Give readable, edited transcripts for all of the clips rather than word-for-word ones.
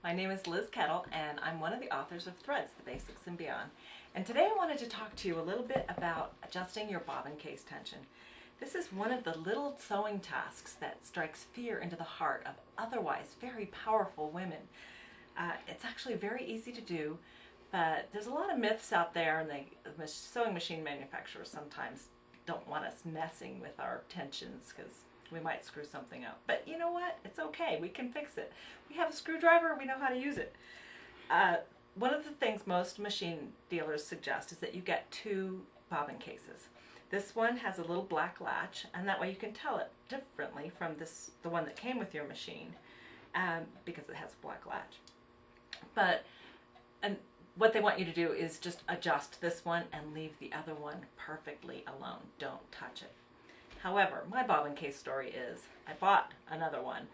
My name is Liz Kettle, and I'm one of the authors of Threads, The Basics and Beyond. And today I wanted to talk to you a little bit about adjusting your bobbin case tension. This is one of the little sewing tasks that strikes fear into the heart of otherwise very powerful women. It's actually very easy to do, but there's a lot of myths out there, and the sewing machine manufacturers sometimes don't want us messing with our tensions because we might screw something up. But you know what? It's okay. We can fix it. We have a screwdriver. We know how to use it. One of the things most machine dealers suggest is that you get two bobbin cases. This one has a little black latch, and that way you can tell it differently from the one that came with your machine, because it has a black latch. And what they want you to do is just adjust this one and leave the other one perfectly alone. Don't touch it. However, my bobbin case story is I bought another one,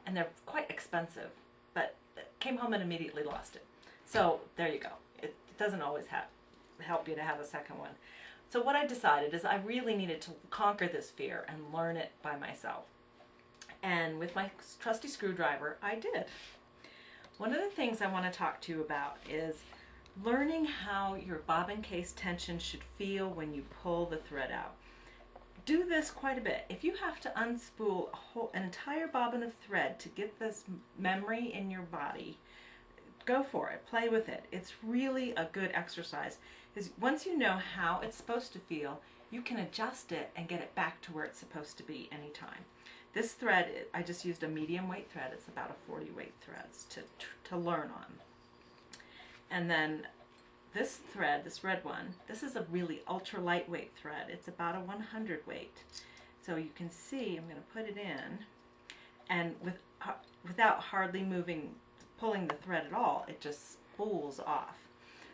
and they're quite expensive, but came home and immediately lost it. So there you go. It doesn't always help you to have a second one. So what I decided is I really needed to conquer this fear and learn it by myself. And with my trusty screwdriver, I did. One of the things I want to talk to you about is learning how your bobbin case tension should feel when you pull the thread out. Do this quite a bit. If you have to unspool an entire bobbin of thread to get this memory in your body, go for it. Play with it. It's really a good exercise, because once you know how it's supposed to feel, you can adjust it and get it back to where it's supposed to be anytime. This thread, I just used a medium weight thread. It's about a 40 weight threads to learn on. And then this thread, this red one, this is a really ultra lightweight thread. It's about a 100 weight. So you can see, I'm going to put it in, and without hardly pulling the thread at all, it just spools off.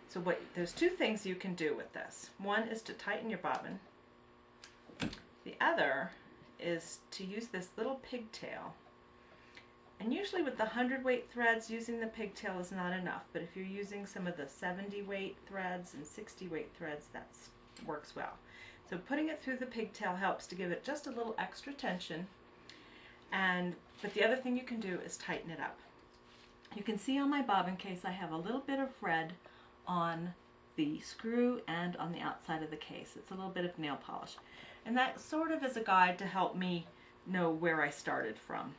So there's two things you can do with this. One is to tighten your bobbin. The other is to use this little pigtail. And usually with the 100 weight threads, using the pigtail is not enough, but if you're using some of the 70 weight threads and 60 weight threads, that works well. So putting it through the pigtail helps to give it just a little extra tension. But the other thing you can do is tighten it up. You can see on my bobbin case I have a little bit of red on the screw and on the outside of the case. It's a little bit of nail polish. And that sort of is a guide to help me know where I started from.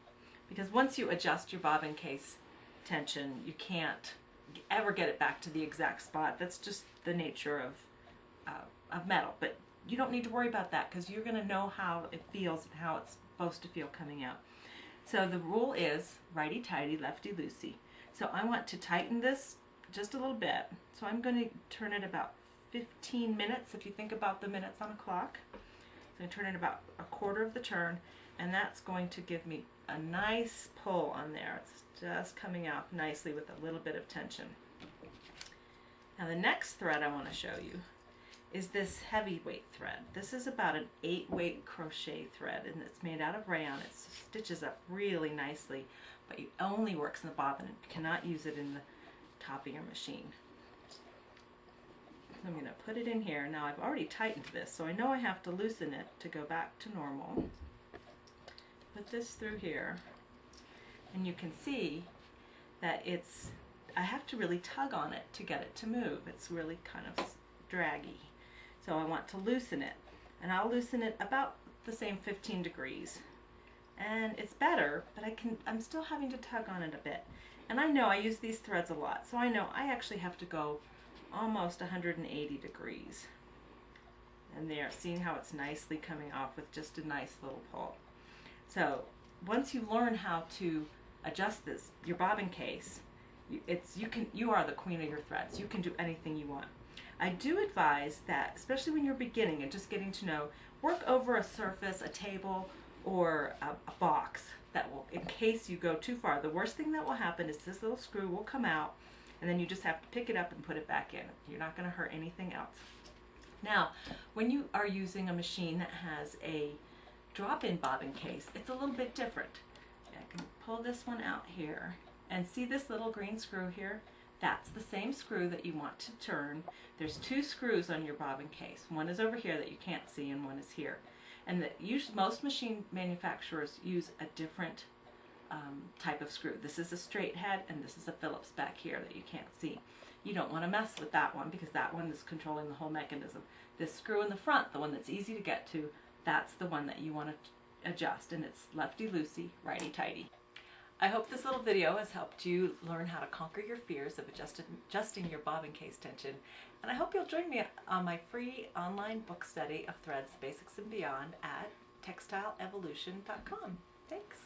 Because once you adjust your bobbin case tension, you can't ever get it back to the exact spot. That's just the nature of metal. But you don't need to worry about that, because you're going to know how it feels and how it's supposed to feel coming out. So the rule is righty-tighty, lefty-loosey. So I want to tighten this just a little bit. So I'm going to turn it about 15 minutes, if you think about the minutes on a clock. So I turn it about a quarter of the turn, and that's going to give me a nice pull on there. It's just coming out nicely with a little bit of tension. Now the next thread I want to show you is this heavyweight thread. This is about an 8 weight crochet thread, and it's made out of rayon. It stitches up really nicely, but it only works in the bobbin. You cannot use it in the top of your machine. I'm going to put it in here. Now I've already tightened this, so I know I have to loosen it to go back to normal. Put this through here, and you can see that I have to really tug on it to get it to move. It's really kind of draggy. So I want to loosen it, and I'll loosen it about the same 15 degrees. And it's better, but I'm still having to tug on it a bit. And I know I use these threads a lot, so I know I actually have to go almost 180 degrees. And there, seeing how it's nicely coming off with just a nice little pull. So once you learn how to adjust your bobbin case, you are the queen of your threads. You can do anything you want. I do advise that, especially when you're beginning and just getting to know, work over a surface, a table, or a box that will, in case you go too far. The worst thing that will happen is this little screw will come out, and then you just have to pick it up and put it back in. You're not going to hurt anything else. Now, when you are using a machine that has a drop-in bobbin case, it's a little bit different. I can pull this one out here, and see this little green screw here? That's the same screw that you want to turn. There's two screws on your bobbin case. One is over here that you can't see, and one is here. And most machine manufacturers use a different type of screw. This is a straight head and this is a Phillips back here that you can't see. You don't want to mess with that one because that one is controlling the whole mechanism. This screw in the front, the one that's easy to get to, that's the one that you want to adjust, and it's lefty-loosey, righty-tighty. I hope this little video has helped you learn how to conquer your fears of adjusting your bobbin case tension, and I hope you'll join me on my free online book study of threads, basics and beyond at textileevolution.com. Thanks.